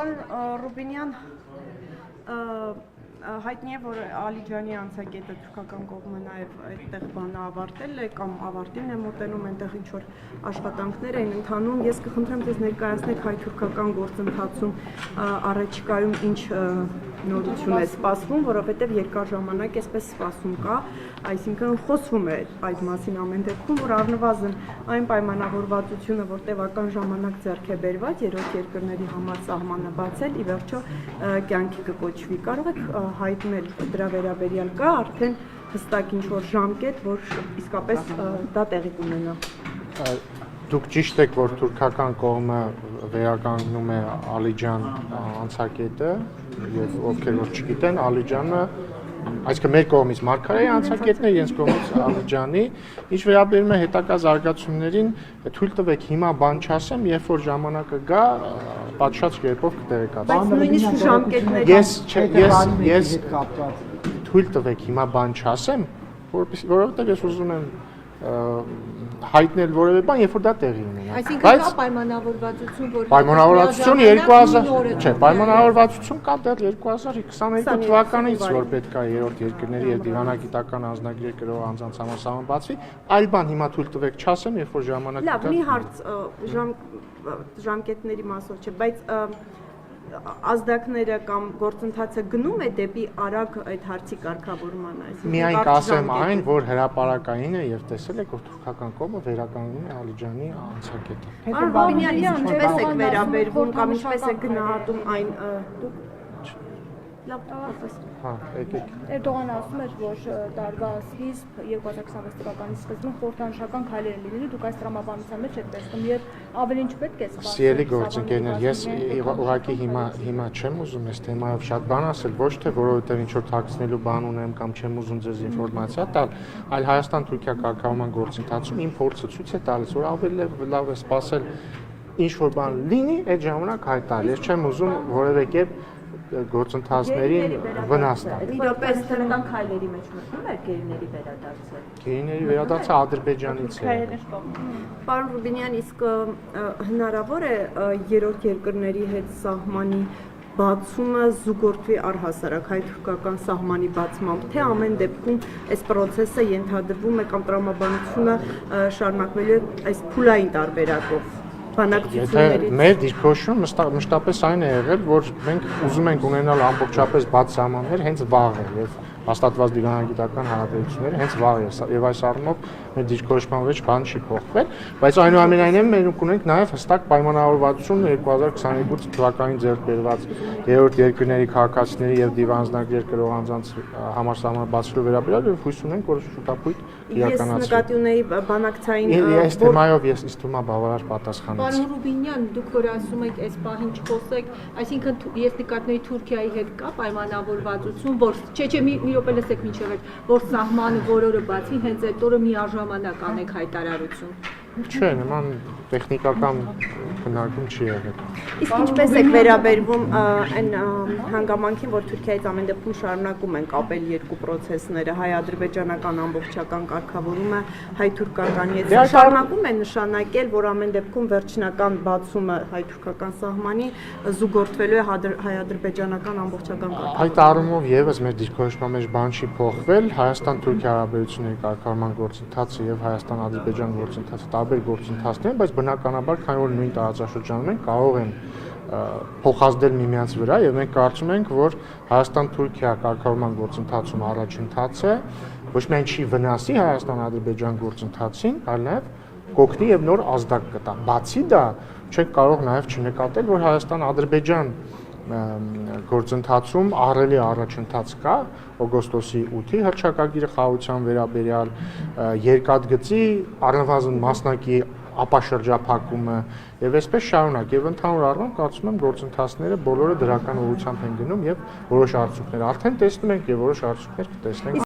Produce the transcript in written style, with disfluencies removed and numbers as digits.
Պարոն Ռուբինյան, հայտնի է, որ Ալիջանի անցակետը թուրքական կողմը նաև այդտեղ բանը ավարտել է կամ ավարտին է մոտենում, այնտեղ ինչ որ աշխատանքներ են ընթանում։ Ես կխնդրեմ ձեզ ներկայացնեք հայ-թուրքական գործընթացում առաջիկայում ինչ նորություն է սպասվում, որովհետև երկար ժամանակ այսպես սպասում կա, այսինքն խոսվում է այդ մասին ամեն դեպքում, որ առնվազն այն պայմանավորվածությունը, որ տևական ժամանակ ձեռք է բերված երրորդ երկրների համար սահմանը բացել, ի վերջո կյանքի կկոչվի։ Կարող եք հայտնել դրա վերաբերյալ կա արդեն հստակ ինչ-որ ժամկետ, որ իսկապես դա տեղի կունենա։ Դուք ճիշտ եք, որ թուրքական կողմը վերականգնում է Ալիջան անցակետը եւ ովքեր որ չգիտեն, Ալիջանը այսինքն մեր կողմից Մարգարեի անցակետն է, իրենց կողմից Ալիջանի, ինչ վերաբերում է հետագա զարգացումներին, թույլ տվեք հիմա բան չասեմ, երբ որ ժամանակը գա, պատշաճ կերպով կտեղեկացնեմ։ Բայց նույնիսկ ժամկետներ Ես թույլ տվեք հիմա բան չասեմ, որովհետև ես ուզում եմ հայտնել որևէ բան, երբ որ դա տեղի ունենա։ Այսինքն կա պայմանավորվածություն, որ պայմանավորվածություն 2000, չէ, պայմանավորվածություն կա դեռ 2022 թվականից, որ պետք է երրորդ երկրների եւ դիվանագիտական անձնագրեր կրող անձանց համասահման բացվի, այլ բան հիմա թույլ տվեք չասեմ, երբ որ ժամանակը լավ, մի հարց ժամկետների մասով չէ, բայց ազդակները կամ գործընթացը գնում է դեպի արագ այդ հարցի կարգավորմանը, այսինքն միայն կասեմ այն, որ հրապարակային է եւ տեսել եք, որ թուրքական կողմը վերականգնում է Ալիջանի անցակետը։ Պարոն Ռուբինյան, ինչպես եք վերաբերվում կամ ինչպես եք գնահատում այն լավ Հա, եկեք։ Էրդողանը ասում էր, որ տարվա սկիզբ 2026 թվականի սկզբում խորհրդանշական քայլեր են լինելու, դուք այս տրամաբանության մեջ եք տեսնում եւ ավելի ինչ պետք է սպասել։ Սիրելի գործընկերներ, ես ուղղակի հիմա չեմ ուզում այս թեմայով շատ բան ասել, ոչ թե որովհետեւ ինչ որ թաքցնելու բան ունեմ կամ չեմ ուզում ձեզ ինֆորմացիա տալ, այլ Հայաստան-Թուրքիա կարգավորման գործընթացում իմ փորձը ցույց է տալիս, որ ավելի լավ է սպասել ինչ որ բան լինի, այդ ժամանակ հայտնել։ Ես չեմ ուզում որևէ կերպ գործընթացներին վնաս տալ։ Իրապես թրական քայլերի մեջ մտնում է գերիների վերադարձը։ Գերիների վերադարձը Ադրբեջանից է։ Պարոն Ռուբինյան, իսկ հնարավոր է երրորդ երկրների հետ սահմանի բացումը զուգորդվի առհասարակ հայ-թուրքական սահմանի բացմամբ, թե ամեն դեպքում այս process-ը ենթադրվում է կամ տրամաբանությունը շարունակվելու է այս փուլային տարբերակով։ Եթե մեր դիրքորոշումը մշտապես այն է եղել, որ մենք ուզում ենք ունենալ ամբողջապես բաց սահմաններ հենց վաղը եւ հաստատված դիվանագիտական հարաբերությունները հենց վաղ է եւ այս առումով մեր դիրքորոշման մեջ բան չի փոխվել, բայց այնուամենայնիվ մենք ունենք նաեւ հստակ պայմանավորվածություն 2022 թվականին ձեռք բերված երրորդ երկրների քաղաքացիների եւ դիվանձնագրեր կրող անձանց համալսարանը բացելու վերաբերյալ եւ հույս ունենք, որ շուտապույտ իրականացվի։ Ես նկատի ունեի բանակցային այս թեմայով ես ինձ թվում է բավարար պատասխանեցի։ Պարոն Ռուբինյան, դուք որ ասում եք այս պահին չխոսեք, այսինքն ես նկատների Թուրքիայի հետ կա պայմանավորվածություն, որ չէ, մի րոպե լսեք մինչև այդ, որ սահմանը որ օրը բացվի, հենց այդ օրը միաժամանակ անեք հայտարարություն։ Չէ, նման տեխնիկական քննարկում չի եղել։ Իսկ ինչպես եք վերաբերվում այն հանգամանքին, որ Թուրքիայից ամեն դեպքում շարունակում են կապել երկու process-ները, հայ-ադրբեջանական ամբողջական կարգավորումը, հայ-թուրքականի հետ շարունակում են նշանակել, որ ամեն դեպքում վերջնական բացումը հայ-թուրքական սահմանի զուգորդվելու է հայ-ադրբեջանական ամբողջական կարգավորումը։ Այդ առումով եւս մեր դիրքորոշման մեջ բան չի փոխվել, Հայաստան-Թուրքիա հարաբերությունների կարգավորման գործընթացը եւ Հայաստան-Ադրբեջան գործընթացը տարբեր գործընթացներ են, բայց բնականաբար քանի որ նույն տարածաշրջանում են, կարող են փոխազդել միմյանց վրա եւ մենք կարծում ենք, որ Հայաստան-Թուրքիա կարգավորման գործընթացում առաջընթացը ոչ միայն չի վնասի Հայաստան-Ադրբեջան գործընթացին, այլ նաեւ կօգնի եւ նոր ազդակ կտա։ Բացի դա, չենք կարող նաեւ չնկատել, որ Հայաստան-Ադրբեջան գործընթացում ահռելի առաջընթաց կա օգոստոսի 8-ի հռչակագիրը խաղաղության վերաբերյալ երկաթգծի առնվազն մասնակի ապաշրջափակումը եւ այսպես շարունակ եւ ընդհանուր առմամբ կարծում եմ գործընթացները բոլորը դրական ուղղությամբ են գնում եւ որոշ արդյունքներ արդեն տեսնում ենք եւ որոշ արդյունքներ կտեսնենք